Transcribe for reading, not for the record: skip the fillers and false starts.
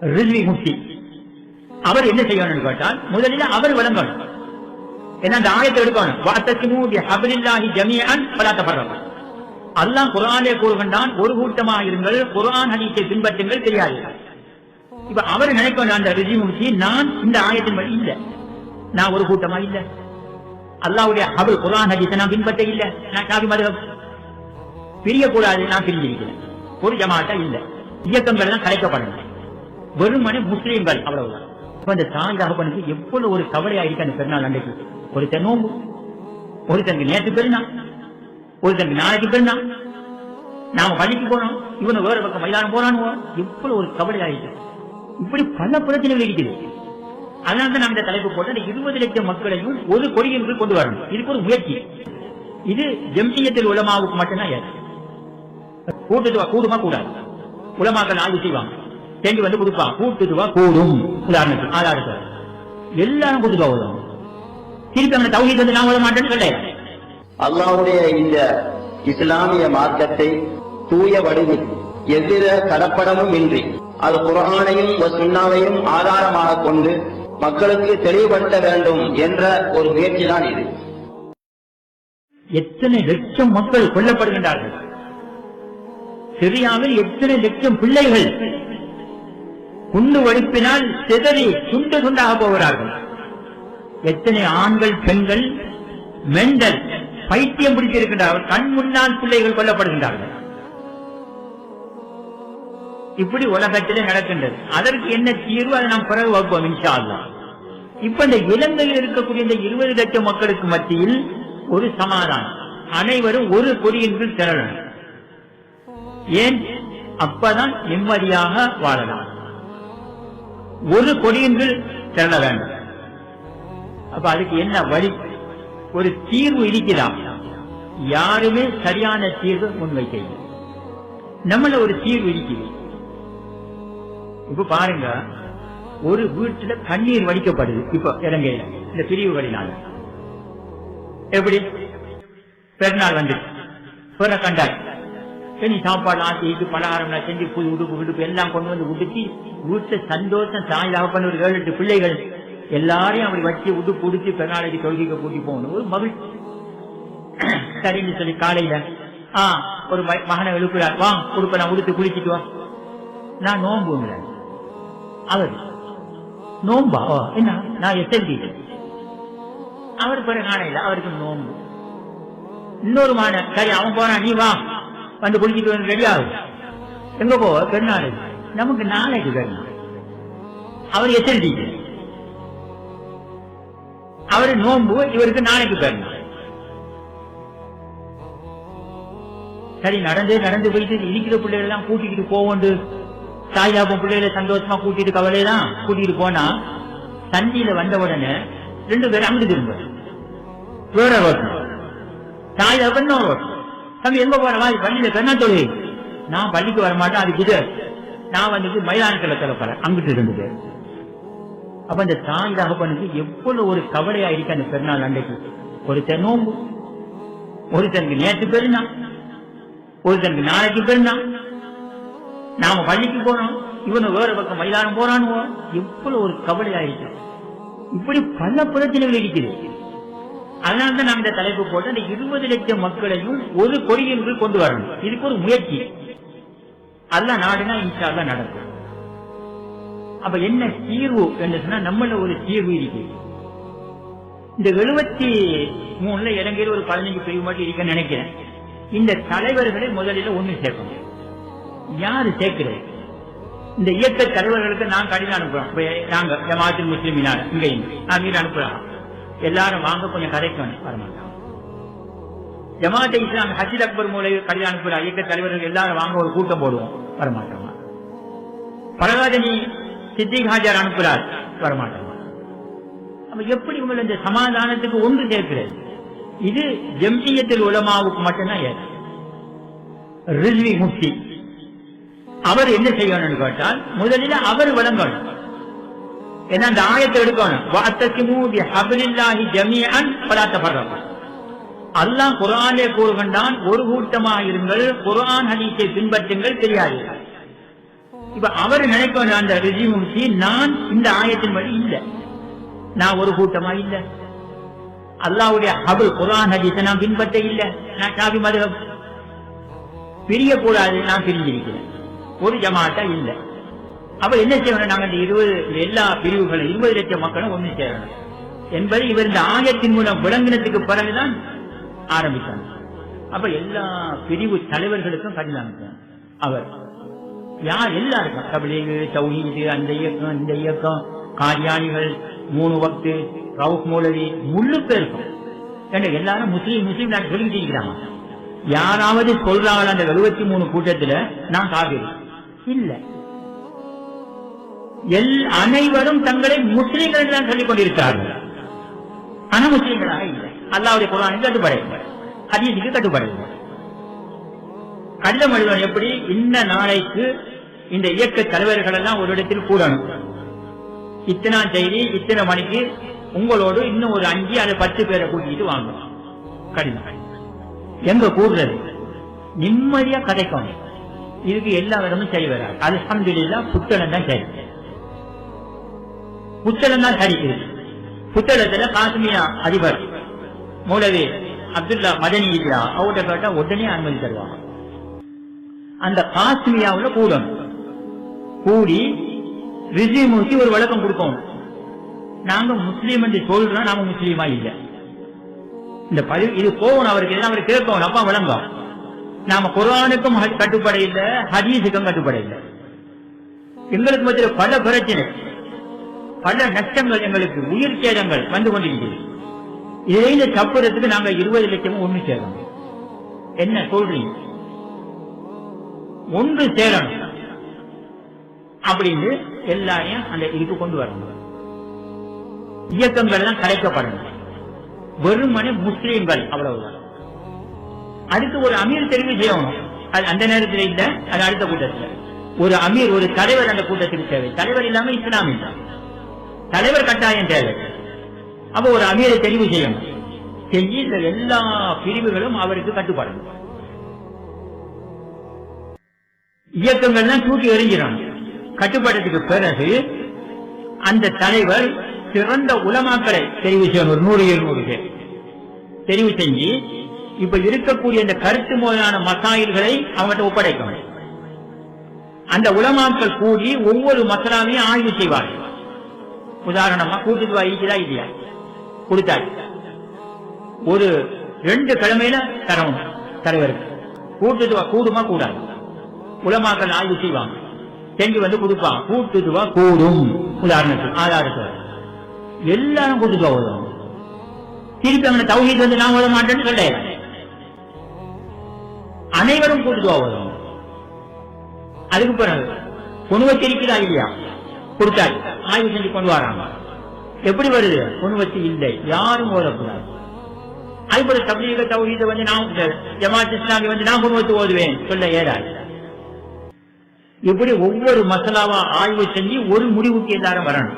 ரிஸ்வி முஃப்தி அவர் என்ன செய்யணும்னு கேட்டால் முதலில் அவர் விளங்கணும். ஏன்னா அந்த ஆயத்தை எடுக்கணும். வஅத்தஸிமு பிஹப்லில்லாஹி ஜமீஅன் வலா தஃபர்ரகு. அல்லாஹ் குர்ஆனிலே கூறுகின்றான், ஒரு கூட்டமாக இருங்கள், குர்ஆன் ஹதீஸை பின்பற்றுங்கள், தெரியாது. இப்ப அவர் நினைக்கணும் அந்த ரிஸ்வி முஃப்தி, நான் இந்த ஆயத்தின் வழி இல்ல, நான் ஒரு கூட்டமா இல்ல, அல்லாஹ்வுடைய ஹபல் குர்ஆன் ஹதீஸை நான் பின்பற்ற இல்ல, நான் ஷாஃபி மத்ஹப் பிரியக்கூடாது, நான் பிரிஞ்சிருக்கிறேன், ஒரு ஜமாத்தா இல்ல, இயக்கங்கள் தான் கலைக்கப்படணும், வெறுமனே முஸ்லீம்கள், அவ்வளவுதான். அந்த தாய் தகப்பனுக்கு எவ்வளவு ஒரு கவலையா இருக்கு அந்த பெருநாள் அன்றைக்கு. ஒருத்தர் நோம்பு, ஒருத்தருக்கு நேற்று பெருநாள், ஒருத்தருக்கு நாளைக்கு பெருநாள், நாம பள்ளிக்கு போனோம், இவனை வேற பக்கம் மைதானம் போறானோ, எவ்வளவு ஒரு கவலையா இருக்கு. இப்படி பல பிரச்சனைகள் இருக்குது. அதனால நாம் இந்த தலைப்பு போட்டு 20 லட்சம் மக்களையும் ஒரு கொடியின் கீழ் கொண்டு வரணும். இதுக்கு ஒரு முயற்சி. இது ஜம்இய்யத்துல் உலமாவுக்கு மட்டும்தான் ஏற்று. கூட்டுதுவா கூடுமா கூடாது, உலமாக்கள் ஆய்வு செய்வாங்க, செஞ்சு வந்து கொடுப்பாங்க. கூட்டுதுவா கூடும், உதாரணத்துக்கு ஆதாரத்தை எல்லாரும் கூட்டுதுவா வரும். திருப்பி அவங்க தௌஹீத் வந்து நான் விட மாட்டேன்னு கிடையாது. அல்லாஹ்வுடைய இந்த இஸ்லாமிய மார்க்கத்தை தூய வடிவில் எவ்வித கலப்படமும் இன்றி அது குர்ஆனையும் சுன்னாவையும் ஆதாரமாக கொண்டு மக்களுக்கு தெளிவுபடுத்த வேண்டும் என்ற ஒரு முயற்சி தான் இது. எத்தனை லட்சம் மக்கள் கொல்லப்படுகின்றார்கள். சிரியாவில் எத்தனை லட்சம் பிள்ளைகள் குண்டு வெடிப்பினால் சிதறி துண்டு துண்டாக போகிறார்கள். எத்தனை ஆண்கள் பெண்கள் மெண்டல் பைத்தியம் பிடித்திருக்கின்றார்கள். கண் முன்னால் பிள்ளைகள் கொல்லப்படுகின்றார்கள். இப்படி உலகத்திலே நடக்கின்றது. அதற்கு என்ன தீர்வு, அதை நாம் பிறகு வகுப்போம் இன்ஷா அல்லாஹ். இப்ப இந்த இலங்கையில் இருக்கக்கூடிய இந்த 20 லட்சம் மக்களுக்கு மத்தியில் ஒரு சமாதானம், அனைவரும் ஒரு கொடியின் கீழ் திரளணும். ஏன்? அப்பதான் நிம்மதியாக வாழலாம். ஒரு கொடியின் கீழ் திரள வேண்டும். அப்ப அதுக்கு என்ன வழி, ஒரு தீர்வு இருக்கிறார். யாருமே சரியான தீர்வு முன்வைக்க, நம்மள ஒரு தீர்வு இருக்குது. இப்ப பாருங்க, ஒரு வீட்டுல கண்ணீர் வடிக்கப்படுது. இப்ப இலங்கையில இந்த பிரிவுகளினால எப்படி பெருநாள் வந்து பிற கண்டாய் நீ சாப்பாடு ஆட்டி பலகாரம் செஞ்சு புது உடுப்பு விடுப்பு எல்லாம் கொண்டு வந்து உடுத்தி வீட்டு சந்தோஷம் தாயாக பண்ண ஒரு 7-8 பிள்ளைகள் எல்லாரையும் அப்படி வச்சு உடுப்பு உடுத்தி பெருநாளைக்கு தொழுகைக்கு கூட்டி போகணும், ஒரு மகிழ்ச்சி. சரின்னு சொல்லி காலையில ஒரு மகனை எழுப்புறார், வா உடுப்ப நான் உடுத்து குளிச்சுட்டு வா, நான் நோம்புங்க. அவர் நோம்பா என்ன, நான் எஸ்எல்டி, அவர் பிற காலையில அவருக்கு நோம்பு. இன்னொரு மகனை, சரி அவன் போறான், நீ வா வந்து குளிச்சுட்டு வந்து ரெடி ஆகும், எங்க போ பெருநாள், நமக்கு நாளைக்கு பெருநாள். அவர் எஸ்எல்டி, அவரு நோம்பு, இவருக்கு நாளைக்கு பெருநாள். சரி நடந்து போயிட்டு இருக்கிற பிள்ளைகள் எல்லாம் கூட்டிக்கிட்டு போவோண்டு தாய்லாபம் பிள்ளைகளை சந்தோஷமா கூட்டிட்டு கவலையெல்லாம் கூட்டிட்டு போனா சந்தியில வந்த உடனே 2 பேரும் அங்கிட்டு திரும்ப வேற ரோட்டம், தாய்லாபம் ரோட்டம். தம்பி எங்க போற மாதிரி பள்ளியில பெண்ணா தொழுகை, நான் பள்ளிக்கு வர மாட்டேன், அது குதிரை, நான் வந்துட்டு மைதானத்துல திறப்பறேன், அங்கிட்டு 2 பேர். அப்ப இந்த தாய் தகப்பனுக்கு எவ்வளவு ஒரு கவலையா இருக்கு அந்த பெருநாள் அன்றைக்கு. ஒருத்தர் நோம்பு, ஒருத்தருக்கு நேற்று பெருநாள், ஒருத்தருக்கு நாளைக்கு பெருநாள், நாம பள்ளிக்கு போனோம், இவனு வேற பக்கம் மைதானம் போறானுவோ, எவ்வளவு ஒரு கவலையா இருக்கு. இப்படி பல பிரச்சனைகள் இருக்குது. அதனால்தான் நாம் இந்த தலைப்பு போட்டு அந்த 20 லட்சம் மக்களையும் ஒரு கொடியின் கீழ் கொண்டு வரணும். இதுக்கு ஒரு முயற்சி. அல்லாஹ் நாடுனா இன்ஷா அல்லாஹ் நடக்கும். அப்ப என்ன தீர்வு என்று சொன்னா, நம்மள ஒரு தீர்வு இருக்கு. இந்த 73 இலங்கையில் ஒரு 15 பிரிவு மட்டும் இருக்குன்னு நினைக்கிறேன். இந்த தலைவர்களை முதலில் ஒண்ணு சேர்க்கணும். யாரு சேர்க்கிறது? இந்த இயக்க தலைவர்களுக்கு நான் கடிதம் அனுப்புறோம். நாங்க ஜமாஅத்துல் முஸ்லிமீனால இங்க நான் அனுப்புறோம், எல்லாரும் வாங்க கொஞ்சம் கதைக்கணும், வரமாட்டாங்க. ஜமாஅத்தை இஸ்லாம் ஹஜ்ஜுல் அக்பர் மூலம் கடிதம் அனுப்புற இயக்க தலைவர்கள் எல்லாரும் வாங்க, ஒரு கூட்டம் போடுவோம், வரமாட்டாங்க. பரவாதனி சித்திக் ஹாஜர் அனுப்புறார், வரமாட்டாங்க. அப்ப எப்படி உங்களை இந்த சமாதானத்துக்கு ஒன்று சேர்க்கிறது? இது ஜம்இய்யத்துல் உலமாவுக்கு மட்டும்தான் ஏற்று. ரிஸ்வி முஃப்தி அவர் என்ன செய்யணும்னு கேட்டால் முதலில் அவர் விளங்கணும். ஏன்னா அந்த ஆயத்தை எடுக்கணும். வஅத்தஸிமு பிஹப்லில்லாஹி ஜமீஅன் வலா தஃபர்ரகு. அல்லாஹ் குர்ஆனிலே கூறுகின்றான், ஒரு கூட்டமாக இருங்கள், குர்ஆன் ஹதீஸை பின்பற்றுங்கள், தெரியாது. இப்ப அவர் நினைப்ப அந்த ரிஜிமுக்கு நான் இந்த ஆயத்தின் வழி இல்லை, நான் ஒரு கூட்டமா இல்ல, அல்லாஹ்வுடைய ஹபுல் குர்ஆன் ஹதீஸை நான் பின்பற்ற இல்ல, நான் ஷாஃபி மதுஹப் பிரியக்கூடாது, நான் பிரிஞ்சிருக்கிறேன், ஒரு ஜமாத்தா இல்ல. அப்ப என்ன செய்யணும், நாங்க இந்த 20 எல்லா பிரிவுகளும் 20 லட்சம் மக்களும் ஒண்ணு சேரணும் என்பதை இவர் இந்த ஆயத்தின் மூலம் விளங்கினத்துக்கு பிறகுதான் ஆரம்பித்தாங்க. அப்ப எல்லா பிரிவு தலைவர்களுக்கும் கடிதம் அவர் யார் எல்லாருக்கும் தப்லீக், தௌஹீத், அந்த இயக்கம் இந்த இயக்கம், காரியானிகள், 3 வக்து, ரவுஃப் மௌலவி, முழு பேருக்கும் எல்லாரும் முஸ்லீம் சொல்லிட்டு இருக்கிறாங்க. யாராவது சொல்றாங்க அந்த 73 கூட்டத்தில் நான் காவிரி இல்ல, அனைவரும் தங்களை முஸ்லீம்கள் தான் சொல்லிக் கொண்டிருக்கிறார்கள், ஆனா முஸ்லீம்களாக இல்லை. அல்லாஹ்வுடைய குர்ஆனுக்கு கட்டுப்படவில்லை, ஹதீஸுக்கு கட்டுப்படவில்லை. கடிதம் எழுதுவது எப்படி, இந்த நாளைக்கு இந்த இயக்க தலைவர்கள் எல்லாம் ஒரு இடத்தில் கூடணும், இத்தனை செய்தி இத்தனை மணிக்கு உங்களோடு இன்னும் ஒரு 5 அல்லது 10 பேரை கூட்டிட்டு வாங்க. கடிதம் எங்க கூடுறது, நிம்மதியா கதைக்கணும். இதுக்கு எல்லா விதமும் சரி வராது. அல்ஹம்துலில்லாஹ் புத்தளம் தான் சரி, புத்தளம் தான் சரி. புத்தளத்துல காஷ்மீரா அதிபர் மௌலவி அப்துல்லா மதனி இருக்கிறார், அவர்கிட்ட கேட்டா உடனே அனுமதி தருவாங்க. அந்த காஷ்மீராவில் கூடணும், கூடி ரிஜிமுக்கு ஒரு வழக்கம் கொடுப்போம், நாங்க முஸ்லீம் என்று சொல்றோம், நாம முஸ்லீமா இல்ல. இந்த இது போகணும் அவருக்கு, அவர் கேட்கணும், அப்பா விளங்கும். நாம குர்ஆனுக்கும் கட்டுப்பட இல்லை, ஹதீஸுக்கும் கட்டுப்பட இல்லை. எங்களுக்கு மத்தியில் பல பிரச்சனை, பல நஷ்டங்கள், எங்களுக்கு உயிர் சேதங்கள் வந்து கொண்டிருக்கிறது. இதை தப்புறதுக்கு நாங்க 20 லட்சமும் ஒண்ணு சேரணும். என்ன சொல்றீங்க, ஒன்று சேரணும் அப்படின்னு எல்லாரையும் அந்த இதுக்கு கொண்டு வரணும். இயக்கங்கள் எல்லாம் கலைக்கப்படணும், வெறுமனே முஸ்லீம்கள் அவ்வளவுதான். அடுத்து ஒரு அமீர் தெரிவு செய்யணும், அது அந்த நேரத்தில் இல்ல, அது அடுத்த கூட்டத்தில் ஒரு அமீர், ஒரு தலைவர் அந்த கூட்டத்துக்கு தேவை. தலைவர் இல்லாம இஸ்லாம் இல்லை, தலைவர் கட்டாயம் தேவை. அப்ப ஒரு அமீரை தெரிவு செய்யணும், செஞ்சு இந்த எல்லா பிரிவுகளும் அவருக்கு கட்டுப்படணும். இயக்கங்கள்லாம் தூக்கி எறிஞ்சிடணும். கட்டுப்பாட்டுக்கு பிறகு அந்த தலைவர் சிறந்த உலமாக்களை தெரிவு செய்யணும், ஒரு 100-200 பேர் தெரிவு செஞ்சு இப்ப இருக்கக்கூடிய இந்த கருத்து மோதலான மசாயில்களை அவங்ககிட்ட ஒப்படைக்கணும். அந்த உலமாக்கள் கூடி ஒவ்வொரு மசாலாவையும் ஆய்வு செய்வார்கள். உதாரணமா கூட்டுத்துவா ஈக்குதா இல்லையா, கொடுத்தாரு ஒரு 2 கிழமையில தரணும் தலைவருக்கு. கூட்டுத்துவா கூடுமா கூடாது, உலமாக்கள் ஆய்வு செய்வாங்க, செஞ்சு வந்து கொடுப்பாங்க. கூட்டுத்துவா கூடும் உதாரணத்துக்கு ஆதாரத்தில் எல்லாரும் கூட்டுத்துவா ஓதுவாங்க. திருப்பி அவங்க தௌஹீத் வந்து நான் ஓத மாட்டேன்னு சொல்ல, அனைவரும் கூட்டுத்துவா ஓதுவாங்க. அதுக்கு பிறகு பொண்ணுவத்தி இருக்கிறா இல்லையா, கொடுத்தாரு, ஆய்வு செஞ்சு கொண்டு வராங்க. எப்படி வருது, பொண்ணுவத்தி இல்லை, யாரும் ஓதக்கூடாது. அதுபோல தப்லீக தௌஹீத வந்து நான் ஜமாத் இஸ்லாமி வந்து நான் பொண்ணுவத்தி ஓதுவேன் சொல்ல ஏறாது. இப்படி ஒவ்வொரு மசாலாவா ஆய்வு செஞ்சு ஒரு முடிவுக்கு எல்லாரும் வரணும்.